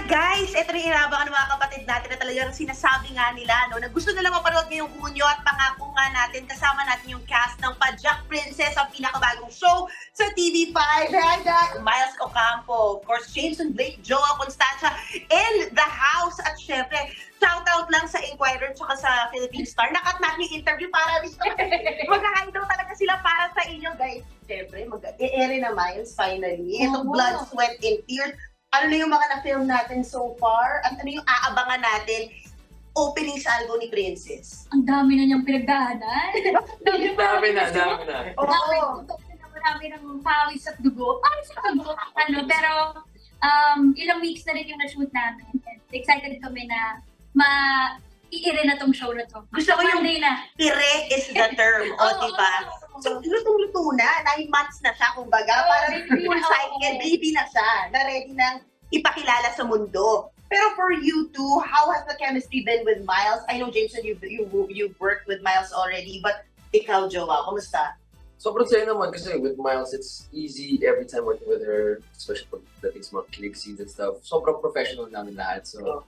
Guys, ito rin inabangan ng mga kapatid natin na talagang sinasabi nga nila, no, na gusto nila mapanood ngayong Hunyo at pangako nga natin, kasama natin yung cast ng Pajak Princess, ang pinakabagong show sa TV5. Hi, Jack! Miles Ocampo, of course, Jameson Blake, Joa Constancia, in the house. At syempre, shoutout lang sa Inquirer tsaka sa Philippine Star. Nakat natin yung interview para mag-hide daw talaga sila para sa inyo, guys. Syempre, mag-e-ere na Miles, finally. Ito, blood, sweat, and tears. Ano na yung mga na-film natin so far? At ano yung aabangan natin opening salvo ni Princess? Ang dami na niyang pinagdaanan. Dami na. Oo. Marami ng pawis at dugo. Pawis at dugo. Pero ilang weeks na rin yung na-shoot namin. And excited kami na i-ire na tong show na to. Gusto ko yung Monday na. ire is the term, o diba? So, lutong-luto na. 9 months na siya, kumbaga. Parang full cycle, baby na siya. Na ready nang ipakilala sa mundo. Pero for you two, how has the chemistry been with Miles? I know, Jameson, you've worked with Miles already, but ikaw, Joa, kumusta? Sobrang saya naman kasi with Miles, it's easy every time working with her, especially pagdating sa mga kilig scenes and stuff. Sobrang professional namin lahat. So,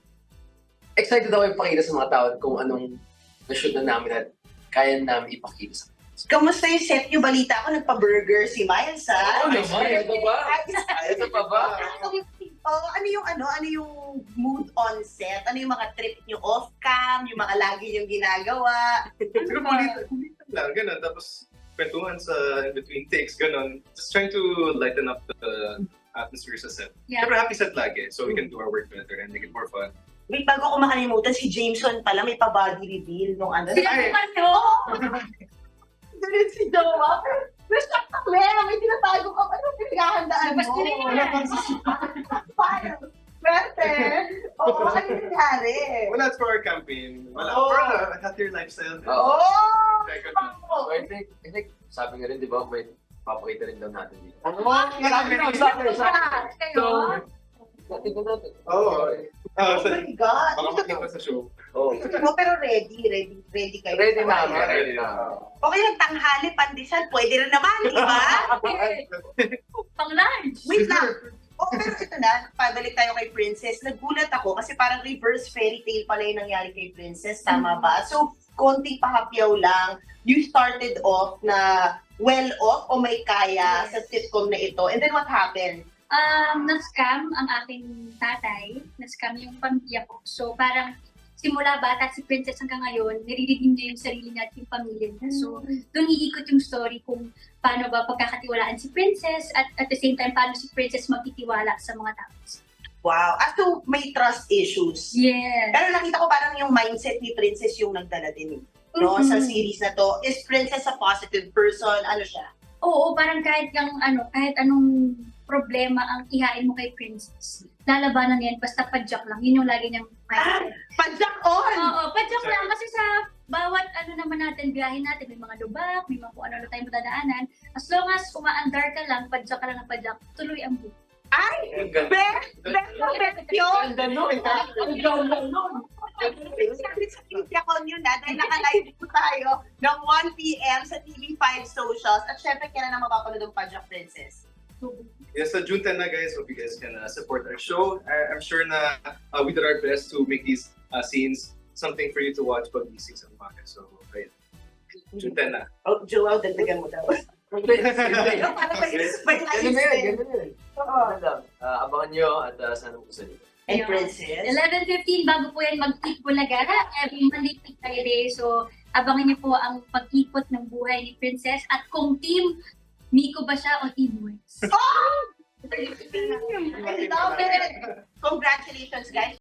excited ako ipakita sa mga tao kung anong na-shoot na namin at kaya namin ipakita sa kanila. Kamusta yung set niyo? Balita ko, nagpa-burger si Miles, ha? Ito pa ba? Ano yung mood on set? Ano yung mga trip niyo off-cam? Yung mga lagi niyong ginagawa? Siguro kulitan lang, ganun. Tapos kwentuhan sa in-between takes, ganun. Just trying to lighten up the atmosphere sa set. Yeah. Pero happy set lagi, so we can do our work better and make it more fun. Wait, bago ko makalimutan, si Jameson pala may pa-body reveal nung ano. Sila Ay. naman to. Ganun si Jowa. Nashock kami! May tinatago ka pa. Anong pinaghahandaan mo? Swerte! Oo, ano yung nangyari? Well, that's for our campaign. Wala, Oh. for a healthier lifestyle. Oo. Oh! So, I think, sabi nga rin, di ba, may papakita rin daw natin dito. Kayo? Tingnan natin. Oo. Oh my God! Baka makita sa show. Oo. Pero ready kayo. Ready na. Ready na. Okay, nagtanghali, pandesal, pwede rin naman, di ba? Pang lunch. Wait lang. Pero ito na, pabalik tayo kay Princess. Nagulat ako kasi parang reverse fairy tale pala yung nangyari kay Princess. Tama ba? So, konting pahapyaw lang. You started off na well-off o may kaya sa sitcom na ito. And then what happened? Na-scam ang aking tatay. Na-scam yung pamilya ko. So, parang simula bata si Princess hanggang ngayon, nire-redeem niya yung sarili niya at yung pamilya niya. So, doon iikot yung story kung paano ba pagkakatiwalaan si Princess at the same time, paano si Princess magtitiwala sa mga tao. Wow. So, may trust issues. Yes. Pero nakita ko parang yung mindset ni Princess yung nagdala din. No? Mhm. Sa series na to. Is Princess a positive person? Ano siya? Oo, parang kahit anong problema ang ihain mo kay Princess, lalabanan yan, basta padyak lang. Yun yung lagi niyang mindset. Padyak on! Oo, padyak lang. Kasi sa bawat naman natin, biyahin natin, may mga lubak, may mga kung ano tayong madadaanan. As long as umaandar ka lang, padyak ka lang ng padyak, tuloy ang buhay. Ay! Best yun! Sabi sa Media Con yun dahil naka-live po tayo ng 1 p.m. sa TV5 socials. At syempre, kailan na mapapanood ang Pajak Princess? Yes, so June 10 na guys, hope you guys can support our show. I'm sure na we did our best to make these scenes something for you to watch pag gising sa umaga. So, right. June 10 na. Oh, Joel, dagdagan mo daw. Para may Ganun na yun. Abangan nyo at sana gusto nyo. And Princess? 11:15, bago po yan mag-keep Bulaga, every Monday to Friday. So, abangan niyo po ang pag-ikot ng buhay ni Princess at kung team Miko ba siya o team Wes. I love it! Congratulations, guys.